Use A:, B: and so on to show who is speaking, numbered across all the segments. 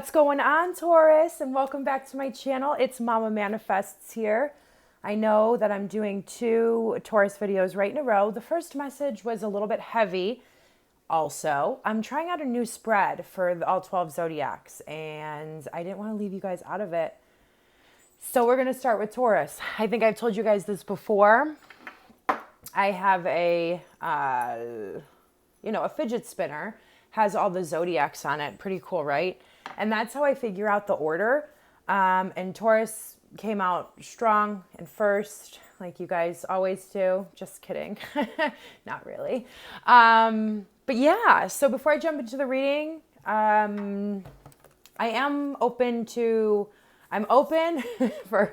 A: What's going on, Taurus? And welcome back to my channel. It's Mama Manifests here. I know that I'm doing 2 Taurus videos right in a row. The first message was a little bit heavy. Also, I'm trying out a new spread for all 12 zodiacs, and I didn't want to leave you guys out of it. So we're going to start with Taurus. I think I've told you guys this before. I have a fidget spinner, has all the zodiacs on it. Pretty cool, right? And that's how I figure out the order. And Taurus came out strong and first, like you guys always do. Just kidding. Not really. But yeah, so before I jump into the reading, I'm open for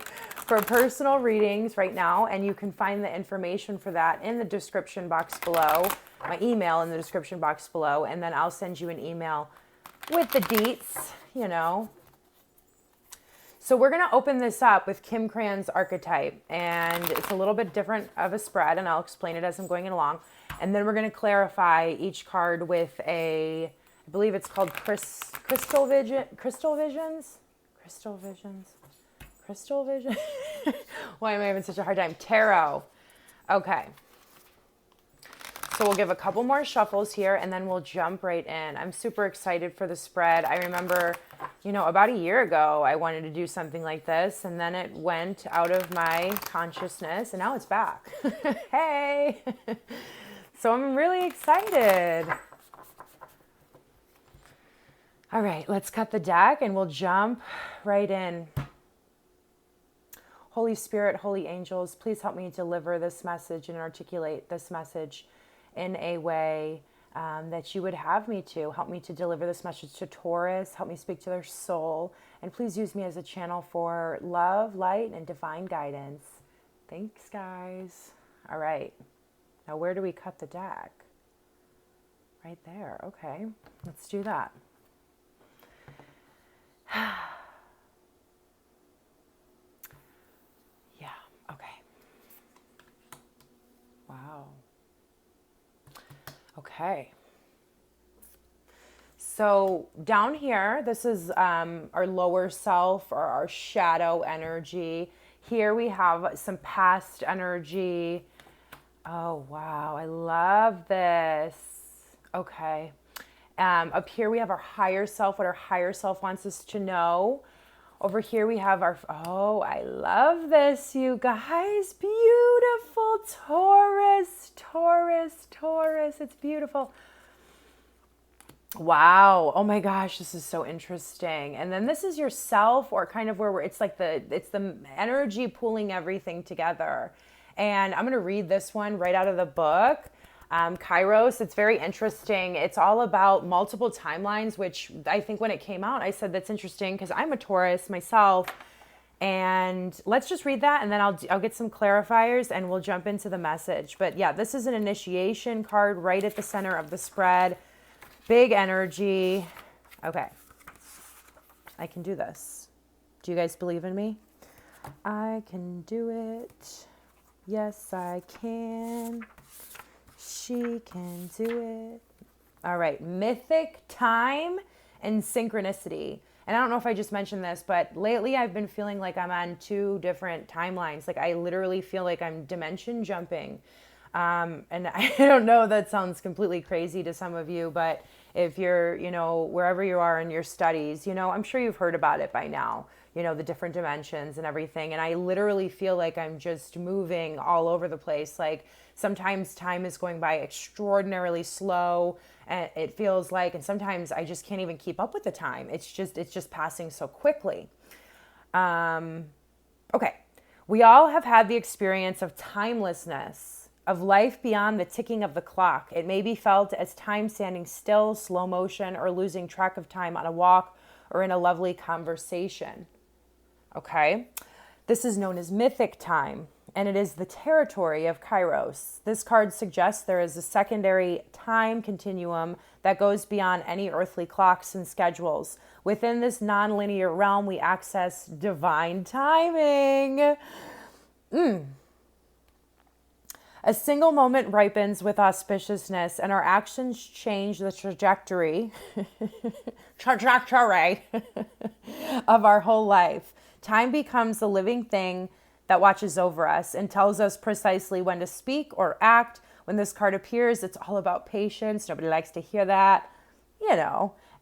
A: personal readings right now, and you can find the information for that in the description box below, my email in the description box below, and then I'll send you an email with the deets, So we're going to open this up with Kim Cran's archetype, and it's a little bit different of a spread, and I'll explain it as I'm going along. And then we're going to clarify each card with I believe it's called Crystal Vision. Why am I having such a hard time? Tarot. Okay. So we'll give a couple more shuffles here, and then we'll jump right in. I'm super excited for the spread. I remember, about a year ago, I wanted to do something like this, and then it went out of my consciousness, and now it's back. Hey! So I'm really excited. All right, let's cut the deck, and we'll jump right in. Holy Spirit, holy angels, please help me deliver this message and articulate this message in a way that you would have me to. Help me to deliver this message to Taurus. Help me speak to their soul. And please use me as a channel for love, light, and divine guidance. Thanks, guys. All right. Now, where do we cut the deck? Right there. Okay. Let's do that. Yeah. Okay. Wow. Okay. So down here, this is our lower self or our shadow energy. Here we have some past energy. Oh, wow. I love this. Okay. Up here we have our higher self, what our higher self wants us to know. Over here we have I love this, you guys. Beautiful Taurus. It's beautiful. Wow. Oh my gosh, this is so interesting. And then this is yourself, or kind of where it's the energy pulling everything together. And I'm going to read this one right out of the book. Kairos, it's very interesting. It's all about multiple timelines, which I think when it came out, I said that's interesting because I'm a Taurus myself. And let's just read that, and then I'll get some clarifiers, and we'll jump into the message. But yeah, this is an initiation card right at the center of the spread. Big energy. Okay. I can do this. Do you guys believe in me? I can do it. Yes, I can. She can do it. All right. Mythic time and synchronicity. And I don't know if I just mentioned this, but lately I've been feeling like I'm on 2 different timelines. Like I literally feel like I'm dimension jumping. And I don't know, that sounds completely crazy to some of you, but if you're, wherever you are in your studies, I'm sure you've heard about it by now, the different dimensions and everything. And I literally feel like I'm just moving all over the place. Like sometimes time is going by extraordinarily slow, and it feels like, and sometimes I just can't even keep up with the time. It's just passing so quickly. Okay. We all have had the experience of timelessness, of life beyond the ticking of the clock. It may be felt as time standing still, slow motion, or losing track of time on a walk or in a lovely conversation. Okay? This is known as mythic time, and it is the territory of Kairos. This card suggests there is a secondary time continuum that goes beyond any earthly clocks and schedules. Within this nonlinear realm, we access divine timing. A single moment ripens with auspiciousness, and our actions change the trajectory, trajectory of our whole life. Time becomes a living thing that watches over us and tells us precisely when to speak or act. When this card appears, it's all about patience. Nobody likes to hear that,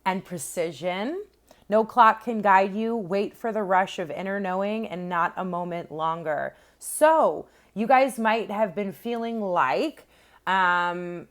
A: and precision. No clock can guide you. Wait for the rush of inner knowing and not a moment longer. So you guys might have been feeling like a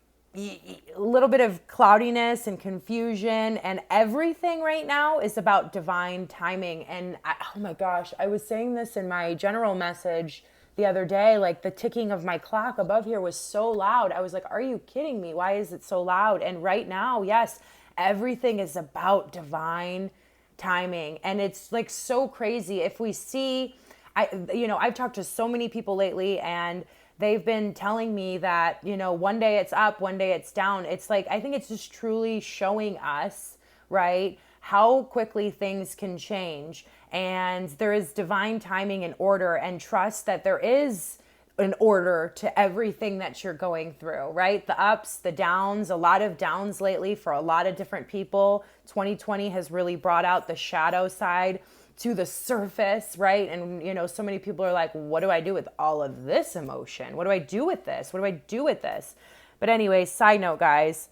A: little bit of cloudiness and confusion, and everything right now is about divine timing. And oh my gosh, I was saying this in my general message the other day, like the ticking of my clock above here was so loud. I was like, are you kidding me? Why is it so loud? And right now, yes, everything is about divine timing. And it's like so crazy. If we see, I've talked to so many people lately, and they've been telling me that, one day it's up, one day it's down. It's like, I think it's just truly showing us, right, how quickly things can change. And there is divine timing and order, and trust that there is an order to everything that you're going through, right? The ups, the downs, a lot of downs lately for a lot of different people. 2020 has really brought out the shadow side to the surface, right? And, so many people are like, what do I do with all of this emotion? What do I do with this? What do I do with this? But anyway, side note, guys.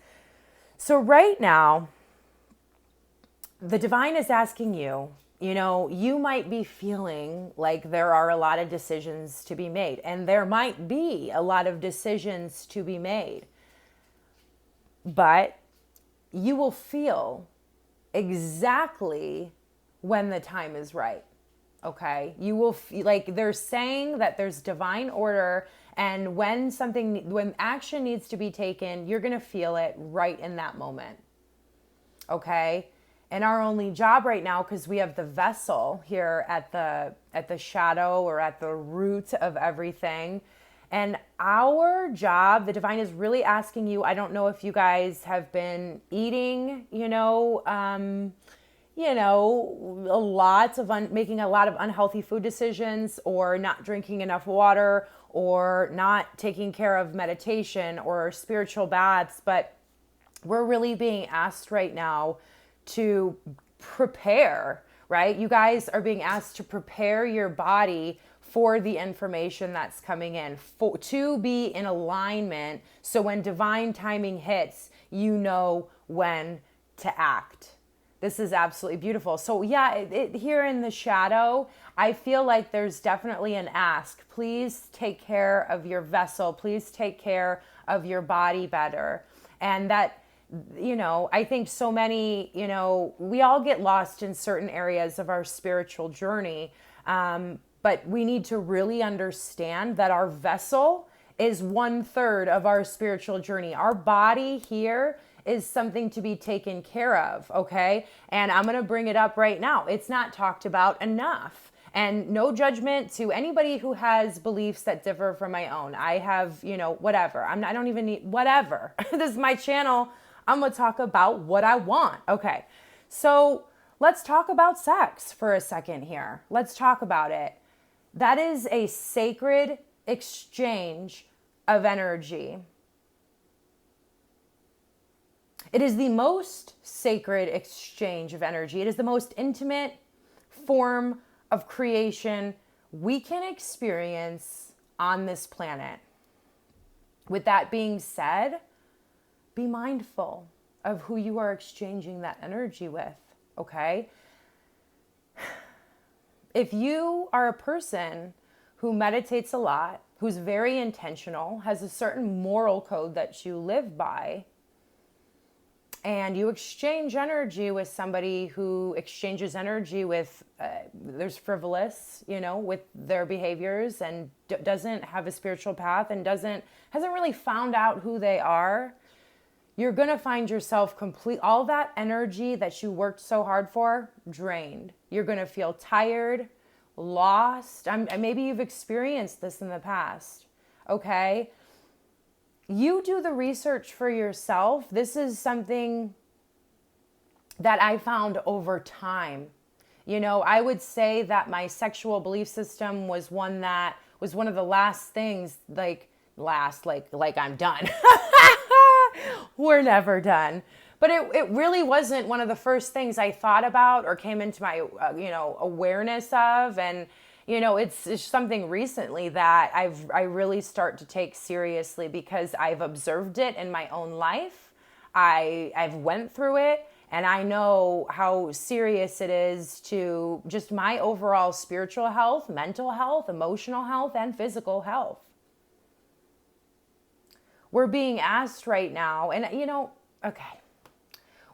A: So right now, the divine is asking you, you might be feeling like there are a lot of decisions to be made, and there might be a lot of decisions to be made, but you will feel exactly when the time is right. Okay. You will feel like they're saying that there's divine order, and when action needs to be taken, you're going to feel it right in that moment. Okay. And our only job right now, because we have the vessel here at the shadow, or at the root of everything, and our job, the divine is really asking you, I don't know if you guys have been eating, making a lot of unhealthy food decisions, or not drinking enough water, or not taking care of meditation or spiritual baths. But we're really being asked right now to prepare, right? You guys are being asked to prepare your body for the information that's coming in, to be in alignment. So when divine timing hits, you know when to act. This is absolutely beautiful. So yeah, here in the shadow, I feel like there's definitely an ask. Please take care of your vessel. Please take care of your body better. And that, I think so many, we all get lost in certain areas of our spiritual journey. But we need to really understand that our vessel is 1/3 of our spiritual journey. Our body here is something to be taken care of, okay? And I'm going to bring it up right now. It's not talked about enough. And no judgment to anybody who has beliefs that differ from my own. I have, whatever. I don't even need whatever. This is my channel. I'm going to talk about what I want. Okay. So let's talk about sex for a second here. Let's talk about it. That is a sacred exchange of energy. It is the most sacred exchange of energy. It is the most intimate form of creation we can experience on this planet. With that being said, be mindful of who you are exchanging that energy with, okay? If you are a person who meditates a lot, who's very intentional, has a certain moral code that you live by, and you exchange energy with somebody who exchanges energy with, there's frivolous, with their behaviors, and doesn't have a spiritual path, and hasn't really found out who they are, you're going to find yourself all that energy that you worked so hard for, drained. You're going to feel tired, lost. Maybe you've experienced this in the past, okay? You do the research for yourself. This is something that I found over time. I would say that my sexual belief system was one of the last things, like, last, like I'm done. We're never done. But it really wasn't one of the first things I thought about or came into my, awareness of. And, it's something recently that I really start to take seriously because I've observed it in my own life. I've went through it, and I know how serious it is to just my overall spiritual health, mental health, emotional health, and physical health. We're being asked right now, and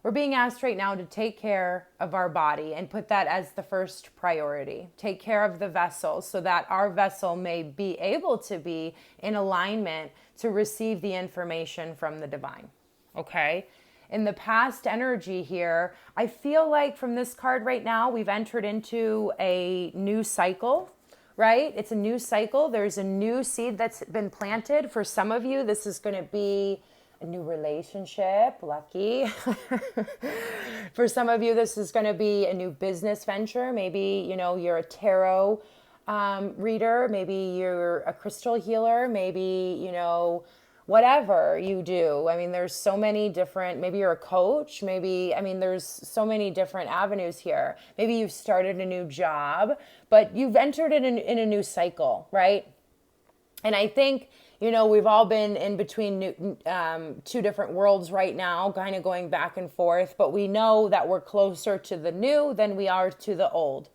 A: we're being asked right now to take care of our body and put that as the first priority. Take care of the vessel so that our vessel may be able to be in alignment to receive the information from the divine. Okay? In the past energy here, I feel like from this card right now, we've entered into a new cycle, right? It's a new cycle. There's a new seed that's been planted. For some of you, this is going to be a new relationship, lucky. For some of you, this is going to be a new business venture. Maybe, you're a tarot reader. Maybe you're a crystal healer. Maybe, whatever you do. I mean, there's so many different, maybe you're a coach. There's so many different avenues here. Maybe you've started a new job, but you've entered in a new cycle, right? And I think, we've all been in between two different worlds right now, kind of going back and forth, but we know that we're closer to the new than we are to the old.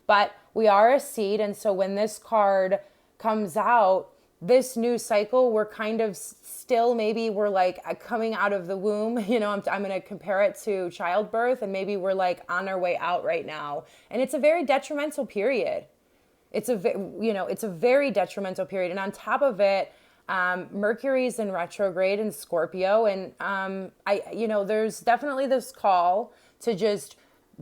A: But we are a seed, and so when this card comes out, this new cycle, we're kind of still, maybe we're like coming out of the womb, I'm going to compare it to childbirth, and maybe we're like on our way out right now. And it's a very detrimental period. It's a very detrimental period. And on top of it, Mercury's in retrograde in Scorpio. And, there's definitely this call to just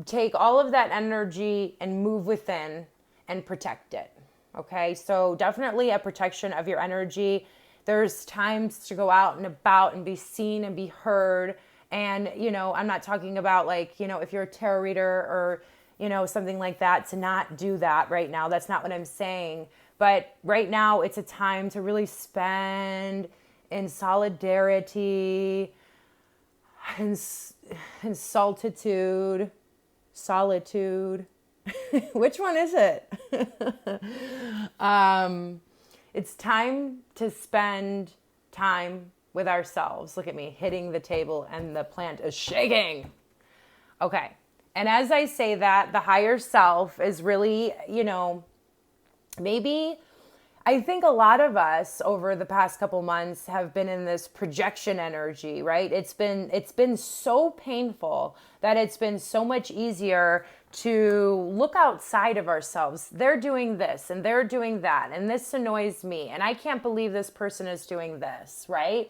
A: take all of that energy and move within and protect it. Okay. So definitely a protection of your energy. There's times to go out and about and be seen and be heard. And, I'm not talking about if you're a tarot reader or, something like that, to not do that right now. That's not what I'm saying. But right now it's a time to really spend in solidarity and solitude. Which one is it? It's time to spend time with ourselves. Look at me hitting the table and the plant is shaking. Okay. And as I say that, the higher self is really, maybe I think a lot of us over the past couple months have been in this projection energy, right? It's been so painful that it's been so much easier to look outside of ourselves. They're doing this and they're doing that, and this annoys me, and I can't believe this person is doing this, right?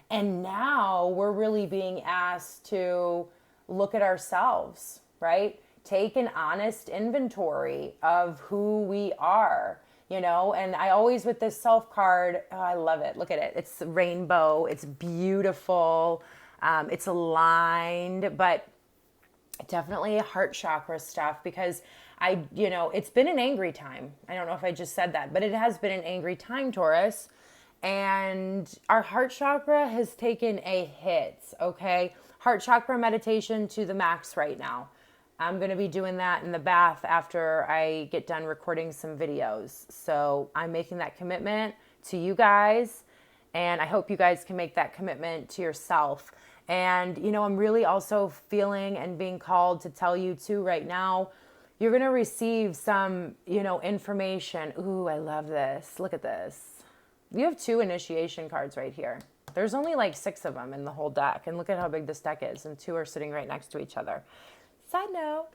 A: And now we're really being asked to look at ourselves, right? Take an honest inventory of who we are, and I always, with this self card, oh, I love it. Look at it. It's rainbow. It's beautiful. It's aligned, but definitely heart chakra stuff, because it's been an angry time. I don't know if I just said that, but it has been an angry time, Taurus. And our heart chakra has taken a hit, okay? Heart chakra meditation to the max right now. I'm going to be doing that in the bath after I get done recording some videos. So I'm making that commitment to you guys, and I hope you guys can make that commitment to yourself. And, I'm really also feeling and being called to tell you too right now, you're going to receive some, information. Ooh, I love this. Look at this. You have 2 initiation cards right here. There's only 6 of them in the whole deck. And look at how big this deck is. And 2 are sitting right next to each other. Side note.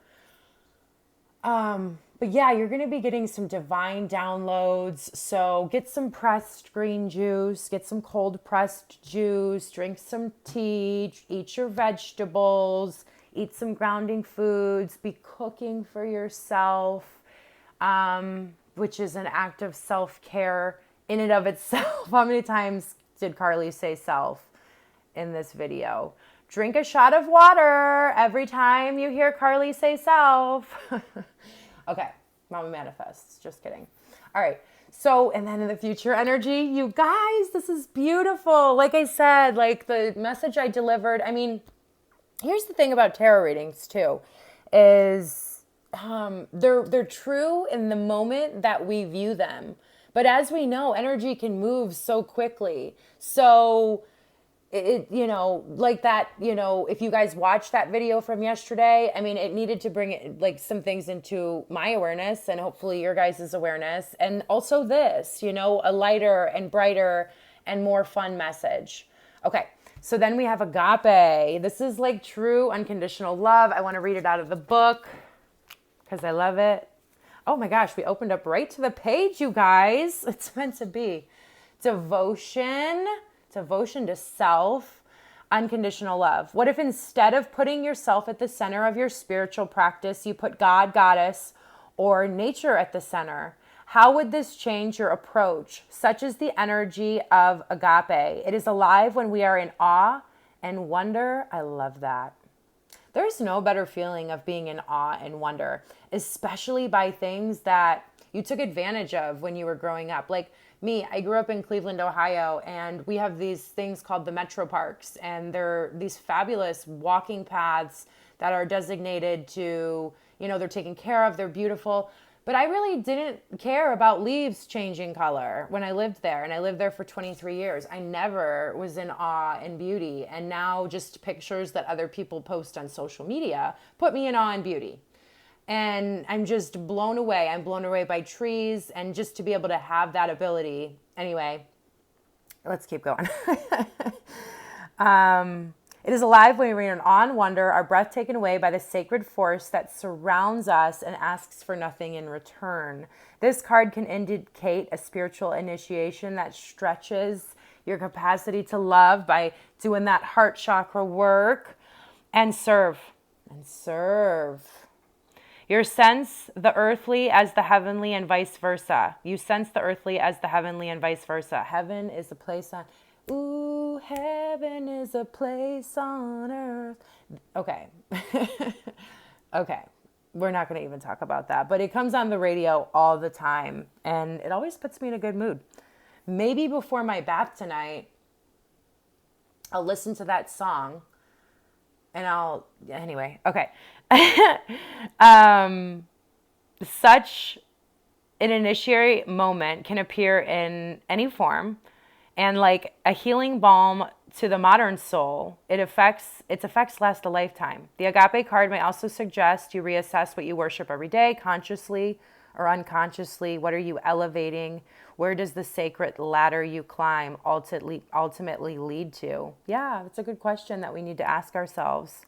A: But yeah, you're going to be getting some divine downloads. So get some pressed green juice, get some cold pressed juice, drink some tea, eat your vegetables, eat some grounding foods, be cooking for yourself, which is an act of self-care in and of itself. How many times did Carly say self in this video? Drink a shot of water every time you hear Carly say self. Okay, Mama manifests. Just kidding. All right. So, and then in the future energy, you guys, this is beautiful. Like I said, like the message I delivered, I mean, here's the thing about tarot readings too, is they're true in the moment that we view them. But as we know, energy can move so quickly. So like that, if you guys watched that video from yesterday, I mean, it needed to bring it, like some things into my awareness and hopefully your guys' awareness. And also this, a lighter and brighter and more fun message. Okay. So then we have agape. This is like true unconditional love. I want to read it out of the book because I love it. Oh my gosh, we opened up right to the page, you guys. It's meant to be. Devotion to self, unconditional love. What if instead of putting yourself at the center of your spiritual practice, you put God, Goddess, or nature at the center? How would this change your approach? Such is the energy of agape. It is alive when we are in awe and wonder. I love that. There's no better feeling of being in awe and wonder, especially by things that you took advantage of when you were growing up. Like me, I grew up in Cleveland, Ohio, and we have these things called the Metro Parks, and they're these fabulous walking paths that are designated to, they're taken care of, they're beautiful. But I really didn't care about leaves changing color when I lived there, and I lived there for 23 years. I never was in awe and beauty, and now just pictures that other people post on social media put me in awe and beauty. And I'm just blown away. I'm blown away by trees, and just to be able to have that ability. Anyway, let's keep going. It is alive when we are in awe and wonder, our breath taken away by the sacred force that surrounds us and asks for nothing in return. This card can indicate a spiritual initiation that stretches your capacity to love by doing that heart chakra work and serve. You sense the earthly as the heavenly and vice versa. You sense the earthly as the heavenly and vice versa. Heaven is a place on... Ooh, heaven is a place on earth. Okay. Okay. We're not going to even talk about that. But it comes on the radio all the time. And it always puts me in a good mood. Maybe before my bath tonight, I'll listen to that song. And anyway, okay. Such an initiatory moment can appear in any form. And like a healing balm to the modern soul, its effects last a lifetime. The agape card may also suggest you reassess what you worship every day, consciously or unconsciously. What are you elevating? Where does the sacred ladder you climb ultimately lead to? Yeah, that's a good question that we need to ask ourselves.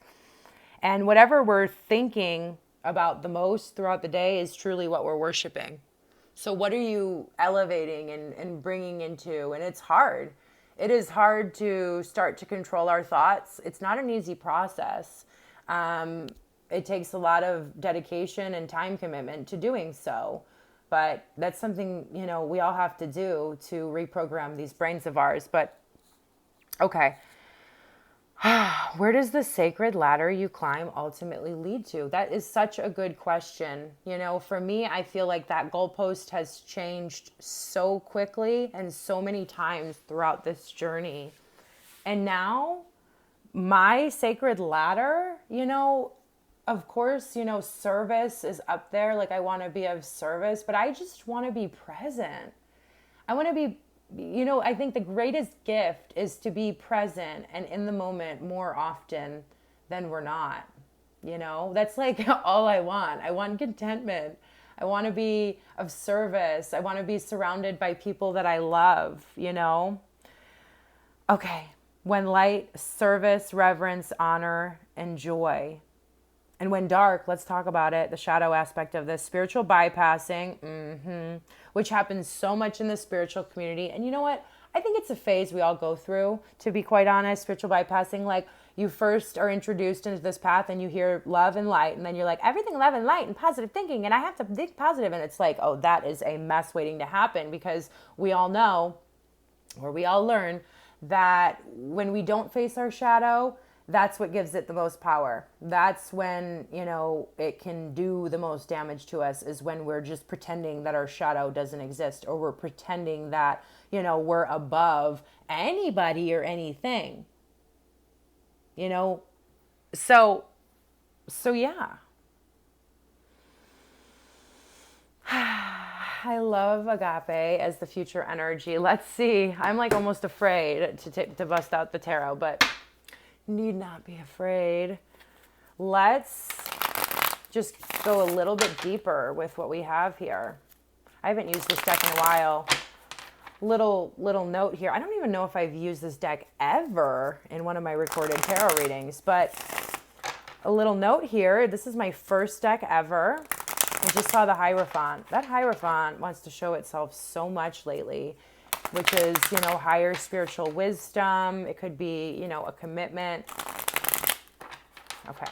A: And whatever we're thinking about the most throughout the day is truly what we're worshiping. So what are you elevating and bringing into? And it's hard. It is hard to start to control our thoughts. It's not an easy process. It takes a lot of dedication and time commitment to doing so. But that's something, we all have to do to reprogram these brains of ours. But, okay. Where does the sacred ladder you climb ultimately lead to? That is such a good question. For me, I feel like that goalpost has changed so quickly and so many times throughout this journey. And now my sacred ladder, of course, service is up there. Like I want to be of service, but I just want to be present. I want to be I think the greatest gift is to be present and in the moment more often than we're not. That's like all I want. I want contentment. I want to be of service. I want to be surrounded by people that I love, Okay. When light, service, reverence, honor, and joy. And when dark, let's talk about it, the shadow aspect of this, spiritual bypassing, which happens so much in the spiritual community. And you know what? I think it's a phase we all go through, to be quite honest, spiritual bypassing. Like you first are introduced into this path and you hear love and light. And then you're like, everything love and light and positive thinking. And I have to think positive. And it's like, oh, that is a mess waiting to happen, because we all know, or we all learn, that when we don't face our shadow, that's what gives it the most power. That's when, it can do the most damage to us, is when we're just pretending that our shadow doesn't exist, or we're pretending that, we're above anybody or anything. So yeah. I love agape as the future energy. Let's see. I'm like almost afraid to bust out the tarot, but need not be afraid. Let's just go a little bit deeper with what we have here. I haven't used this deck in a while. Little note here. I don't even know if I've used this deck ever in one of my recorded tarot readings, but a little note here. This is my first deck ever. I just saw the Hierophant. That Hierophant wants to show itself so much lately, which is, higher spiritual wisdom. It could be, a commitment. Okay.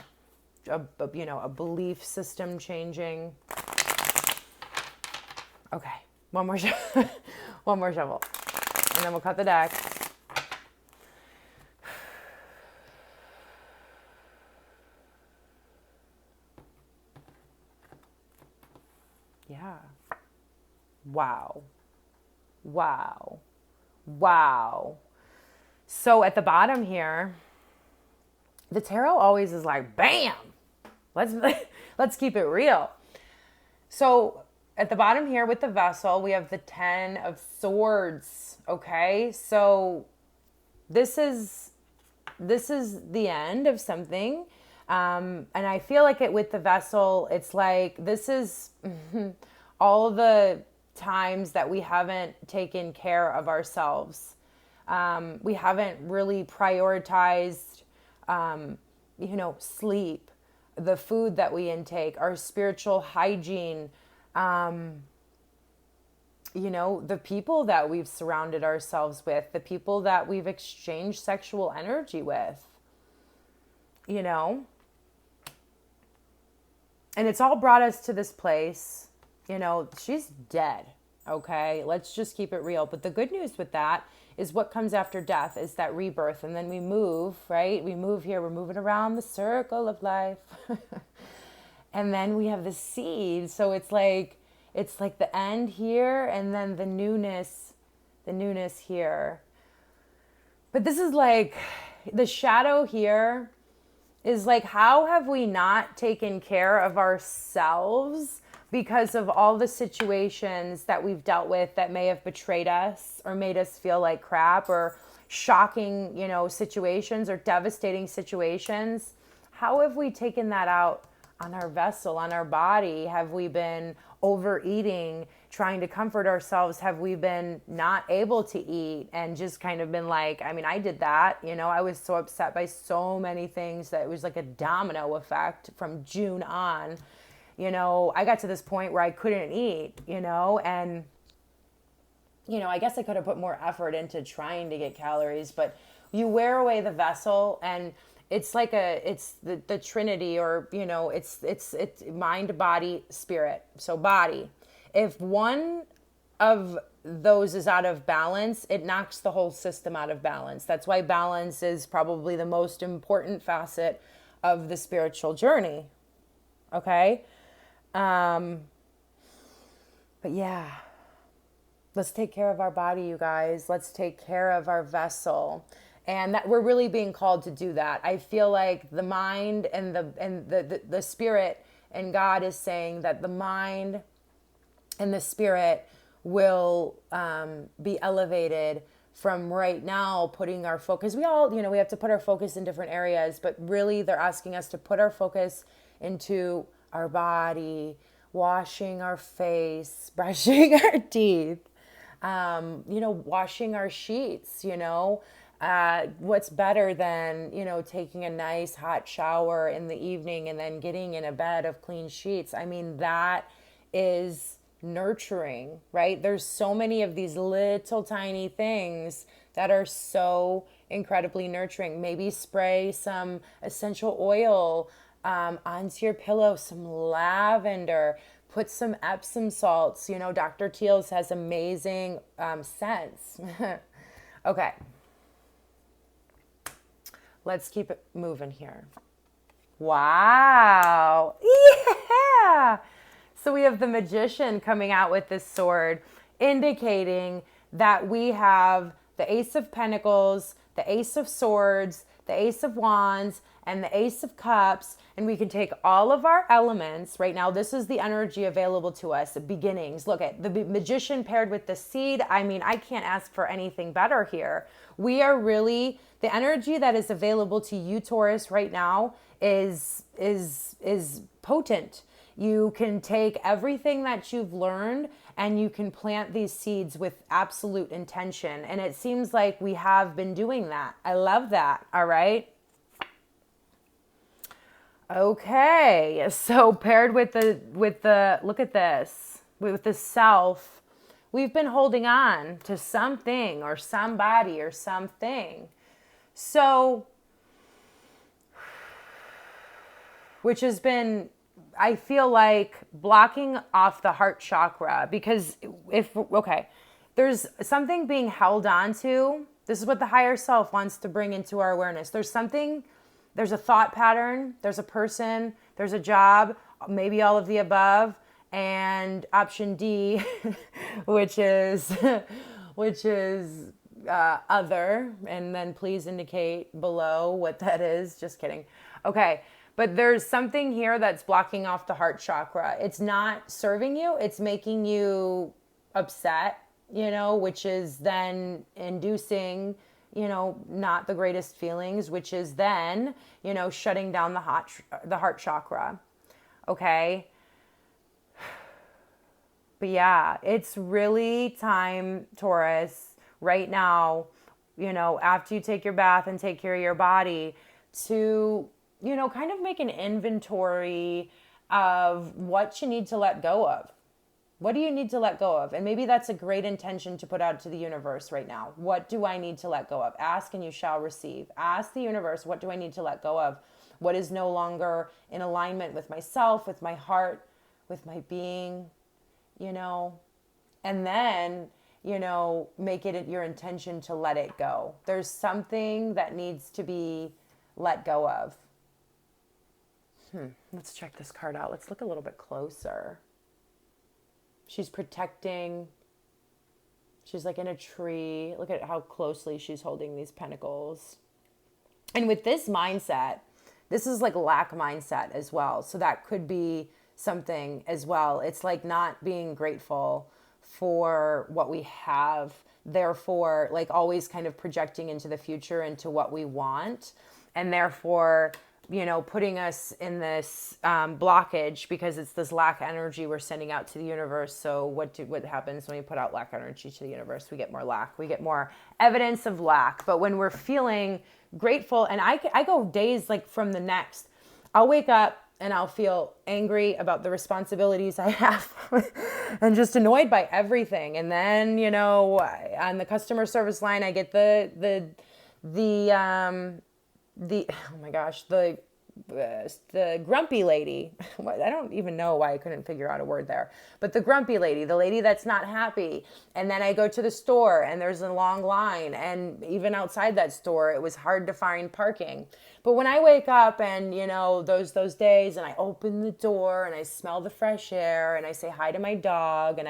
A: A belief system changing. Okay. One more shovel. And then we'll cut the deck. Yeah. Wow. So at the bottom here, the tarot always is like, bam, let's keep it real. So at the bottom here with the vessel, we have the 10 of Swords. Okay. So this is the end of something. And I feel like with the vessel, it's like, this is all the times that we haven't taken care of ourselves. We haven't really prioritized, sleep, the food that we intake, our spiritual hygiene, the people that we've surrounded ourselves with, the people that we've exchanged sexual energy with, and it's all brought us to this place. She's dead. Okay. Let's just keep it real. But the good news with that is what comes after death is that rebirth. And then we move, right? We move here. We're moving around the circle of life. And then we have the seed. So it's like the end here and then the newness here. But this is like the shadow here is like, how have we not taken care of ourselves because of all the situations that we've dealt with that may have betrayed us or made us feel like crap, or shocking, situations or devastating situations? How have we taken that out on our vessel, on our body? Have we been overeating, trying to comfort ourselves? Have we been not able to eat and just kind of been like, I did that, I was so upset by so many things that it was like a domino effect from June on. I got to this point where I couldn't eat, and, I guess I could have put more effort into trying to get calories, but you wear away the vessel, and it's like it's the Trinity, or, it's mind, body, spirit. So body, if one of those is out of balance, it knocks the whole system out of balance. That's why balance is probably the most important facet of the spiritual journey. Okay. But yeah, let's take care of our body, you guys. Let's take care of our vessel. And that we're really being called to do that. I feel like the mind and the spirit and God is saying that the mind and the spirit will be elevated from right now, putting our focus. We all, we have to put our focus in different areas, but really they're asking us to put our focus into our body, washing our face, brushing our teeth, washing our sheets, what's better than, taking a nice hot shower in the evening and then getting in a bed of clean sheets. That is nurturing, right? There's so many of these little tiny things that are so incredibly nurturing. Maybe spray some essential oil onto your pillow, some lavender, put some Epsom salts. Dr. Teal's has amazing scents. Okay. Let's keep it moving here. Wow. Yeah. So we have the Magician coming out with this sword, indicating that we have the Ace of Pentacles, the Ace of Swords, the Ace of Wands, and the Ace of Cups, and we can take all of our elements. Right now, this is the energy available to us, beginnings. Look at the Magician paired with the Seed. I mean, I can't ask for anything better here. We are really, the energy that is available to you, Taurus, right now is potent. You can take everything that you've learned and you can plant these seeds with absolute intention. And it seems like we have been doing that. I love that. All right. Okay. So paired with the look at this, with the Self, we've been holding on to something or somebody or something. So, which has been, I feel like, blocking off the heart chakra, because there's something being held on to. This is what the higher self wants to bring into our awareness. There's a thought pattern, there's a person, there's a job, maybe all of the above, and option D, which is other, and then please indicate below what that is. Just kidding. Okay. But there's something here that's blocking off the heart chakra. It's not serving you. It's making you upset, which is then inducing, not the greatest feelings, which is then, shutting down the heart chakra. Okay. But yeah, it's really time, Taurus, right now, after you take your bath and take care of your body, to kind of make an inventory of what you need to let go of. What do you need to let go of? And maybe that's a great intention to put out to the universe right now. What do I need to let go of? Ask and you shall receive. Ask the universe, what do I need to let go of? What is no longer in alignment with myself, with my heart, with my being, and then, make it your intention to let it go. There's something that needs to be let go of. Let's check this card out. Let's look a little bit closer. She's protecting. She's like in a tree. Look at how closely she's holding these pentacles. And with this mindset, this is like lack mindset as well. So that could be something as well. It's like not being grateful for what we have. Therefore, like always kind of projecting into the future, into what we want. And therefore, putting us in this blockage, because it's this lack energy we're sending out to the universe. So what happens when we put out lack energy to the universe? We get more lack. We get more evidence of lack. But when we're feeling grateful, and I go days like from the next, I'll wake up and I'll feel angry about the responsibilities I have and just annoyed by everything. And then, on the customer service line, I get the oh my gosh, the grumpy lady. I don't even know why I couldn't figure out a word there. But the grumpy lady, the lady that's not happy. And then I go to the store and there's a long line. And even outside that store, it was hard to find parking. But when I wake up and, those days, and I open the door and I smell the fresh air and I say hi to my dog and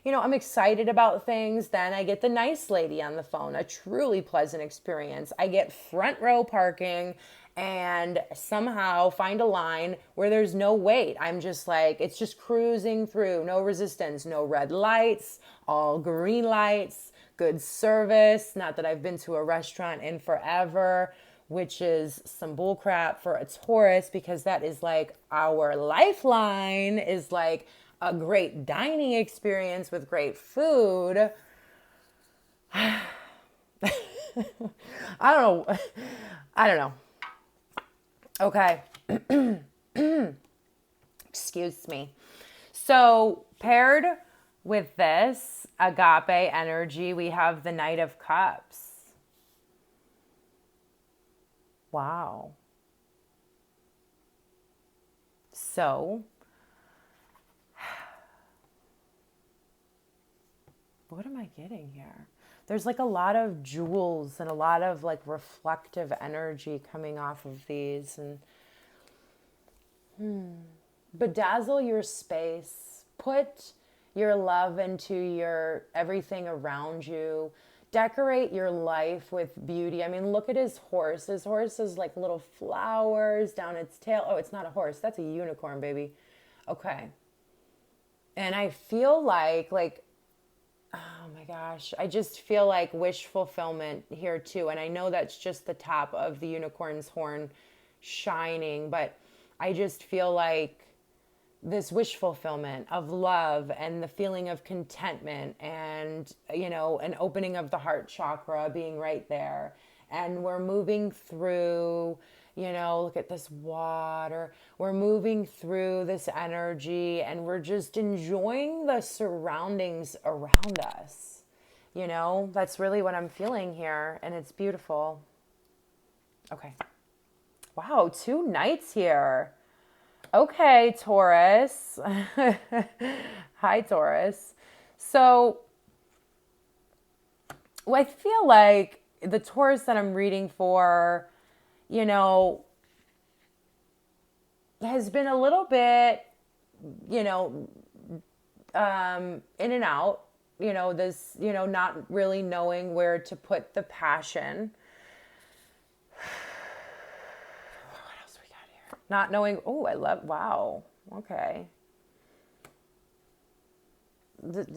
A: I'm excited about things, then I get the nice lady on the phone, a truly pleasant experience. I get front row parking and somehow find a line where there's no wait. I'm just like, it's just cruising through, no resistance, no red lights, all green lights, good service. Not that I've been to a restaurant in forever, which is some bullcrap for a Taurus, because that is like our lifeline, is like a great dining experience with great food. I don't know. Okay. Excuse me. So paired with this agape energy, we have the Knight of Cups. Wow. So, what am I getting here? there's like a lot of jewels and a lot of like reflective energy coming off of these. And bedazzle your space. Put your love into your everything around you. Decorate your life with beauty. I mean, look at his horse. His horse is like little flowers down its tail. Oh, it's not a horse. That's a unicorn, baby. Okay. And I feel like, oh my gosh, I just feel like wish fulfillment here too. And I know that's just the top of the unicorn's horn shining, but I just feel like this wish fulfillment of love and the feeling of contentment and, an opening of the heart chakra being right there. And we're moving through, look at this water. We're moving through this energy and we're just enjoying the surroundings around us. That's really what I'm feeling here. And it's beautiful. Okay. Wow, 2 nights here. Okay, Taurus. Hi, Taurus. So, I feel like the Taurus that I'm reading for, has been a little bit, in and out, not really knowing where to put the passion. Not knowing, wow, okay.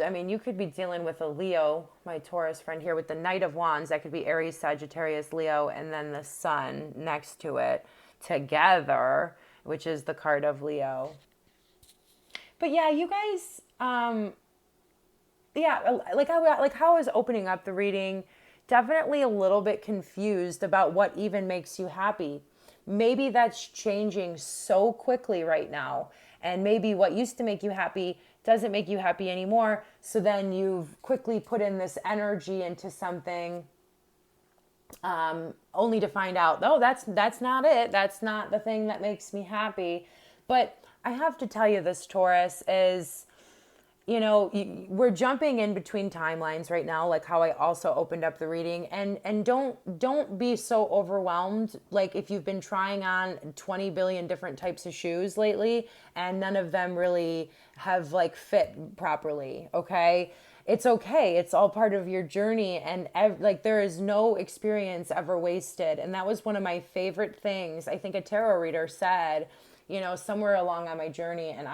A: I mean, you could be dealing with a Leo, my Taurus friend here, with the Knight of Wands. That could be Aries, Sagittarius, Leo, and then the Sun next to it together, which is the card of Leo. But yeah, you guys, like how I was opening up the reading, definitely a little bit confused about what even makes you happy. Maybe that's changing so quickly right now. And maybe what used to make you happy doesn't make you happy anymore. So then you've quickly put in this energy into something only to find out, oh, that's not it. That's not the thing that makes me happy. But I have to tell you this, Taurus, is, we're jumping in between timelines right now, like how I also opened up the reading. And don't be so overwhelmed. Like if you've been trying on 20 billion different types of shoes lately and none of them really have like fit properly. Okay. It's okay. It's all part of your journey. And there is no experience ever wasted. And that was one of my favorite things. I think a tarot reader said, somewhere along on my journey. And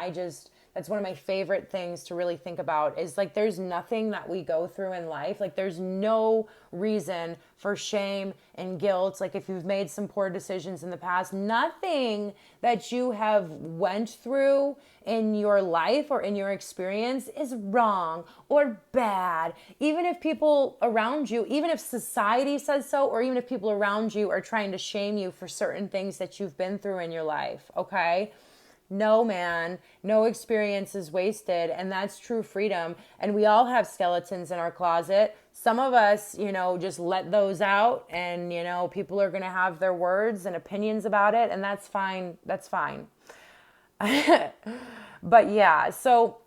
A: that's one of my favorite things to really think about is like, there's nothing that we go through in life. Like there's no reason for shame and guilt. Like if you've made some poor decisions in the past, nothing that you have went through in your life or in your experience is wrong or bad. Even if people around you, even if society says so, or even if people around you are trying to shame you for certain things that you've been through in your life. Okay. No, man, no experience is wasted. And that's true freedom. And we all have skeletons in our closet. Some of us, just let those out and, people are going to have their words and opinions about it. And that's fine. That's fine. But yeah, so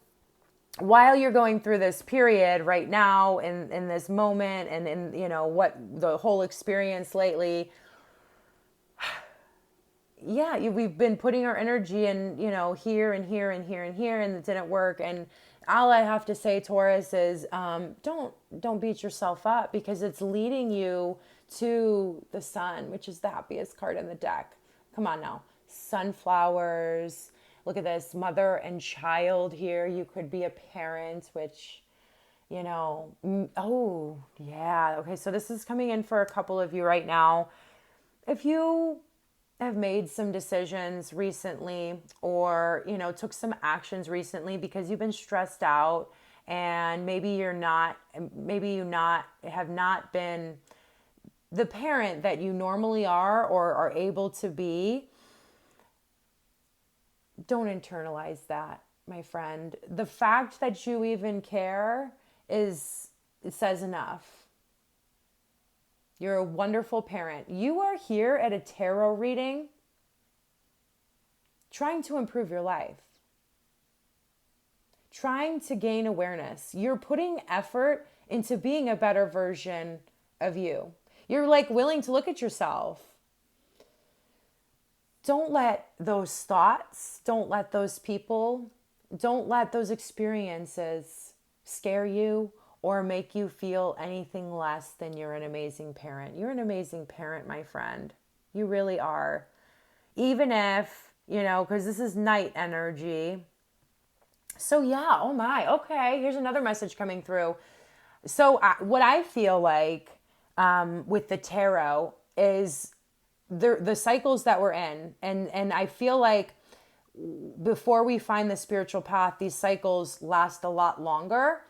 A: while you're going through this period right now in this moment and in, what the whole experience lately, yeah, we've been putting our energy in, here and here and here and here, and it didn't work. And all I have to say, Taurus, is don't beat yourself up because it's leading you to the sun, which is the happiest card in the deck. Come on now. Sunflowers. Look at this. Mother and child here. You could be a parent, which, oh, yeah. Okay, so this is coming in for a couple of you right now. If you have made some decisions recently or, took some actions recently because you've been stressed out and maybe you have not been the parent that you normally are or are able to be, don't internalize that, my friend. The fact that you even care it says enough. You're a wonderful parent. You are here at a tarot reading trying to improve your life, trying to gain awareness. You're putting effort into being a better version of you. You're like willing to look at yourself. Don't let those thoughts, don't let those people, don't let those experiences scare you or make you feel anything less than you're an amazing parent. You're an amazing parent, my friend. You really are. Even if, because this is night energy. So yeah, oh my, okay, here's another message coming through. So what I feel like with the tarot is the cycles that we're in. And I feel like before we find the spiritual path, these cycles last a lot longer.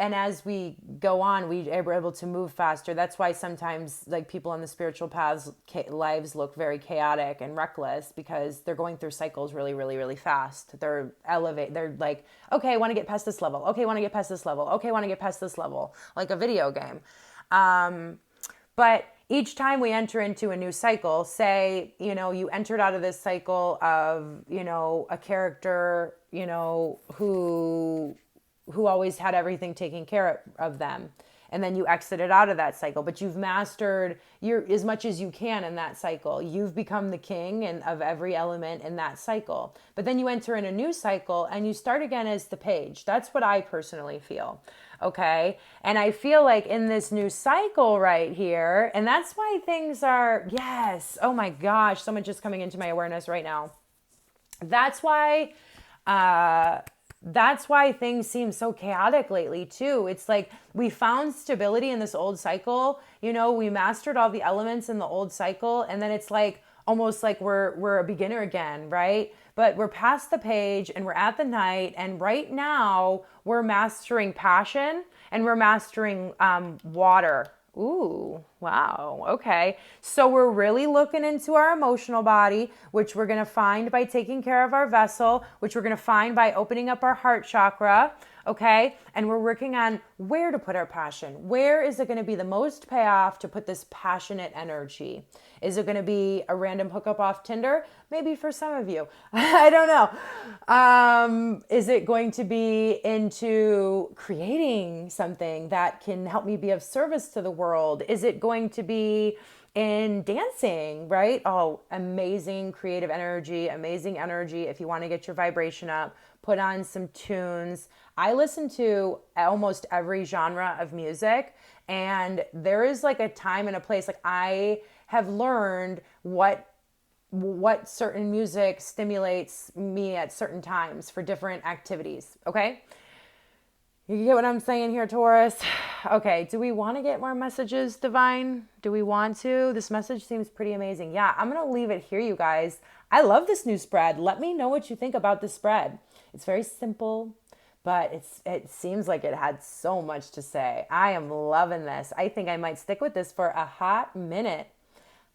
A: And as we go on, we are able to move faster. That's why sometimes like people on the spiritual paths lives look very chaotic and reckless, because they're going through cycles really, really, really fast. They're like, okay, I want to get past this level. Okay, I want to get past this level. Okay, I want to get past this level, like a video game. But each time we enter into a new cycle, say, you entered out of this cycle of, a character, who always had everything taken care of them. And then you exited out of that cycle, but you've mastered as much as you can in that cycle. You've become the king of every element in that cycle. But then you enter in a new cycle and you start again as the page. That's what I personally feel. Okay. And I feel like in this new cycle right here, and that's why things are, yes. Oh my gosh. So much is coming into my awareness right now. That's why things seem so chaotic lately too. It's like we found stability in this old cycle. We mastered all the elements in the old cycle, and then it's like almost like we're a beginner again, right? But we're past the page and we're at the night, and right now we're mastering passion and we're mastering water. Ooh, wow. Okay. So we're really looking into our emotional body, which we're going to find by taking care of our vessel, which we're going to find by opening up our heart chakra. Okay. And we're working on where to put our passion. Where is it going to be the most payoff to put this passionate energy? Is it going to be a random hookup off Tinder? Maybe for some of you. I don't know. Is it going to be into creating something that can help me be of service to the world? Is it going to be in dancing, right? Oh, amazing creative energy, amazing energy. If you want to get your vibration up, put on some tunes. I listen to almost every genre of music, and there is like a time and a place. Like I have learned what certain music stimulates me at certain times for different activities. Okay. You get what I'm saying here, Taurus? Okay. Do we want to get more messages, Divine? Do we want to? This message seems pretty amazing. Yeah. I'm going to leave it here, you guys. I love this new spread. Let me know what you think about this spread. It's very simple, but it seems like it had so much to say. I am loving this. I think I might stick with this for a hot minute.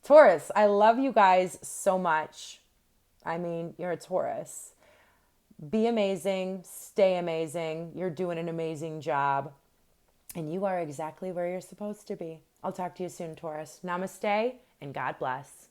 A: Taurus, I love you guys so much. I mean, you're a Taurus. Be amazing. Stay amazing. You're doing an amazing job. And you are exactly where you're supposed to be. I'll talk to you soon, Taurus. Namaste and God bless.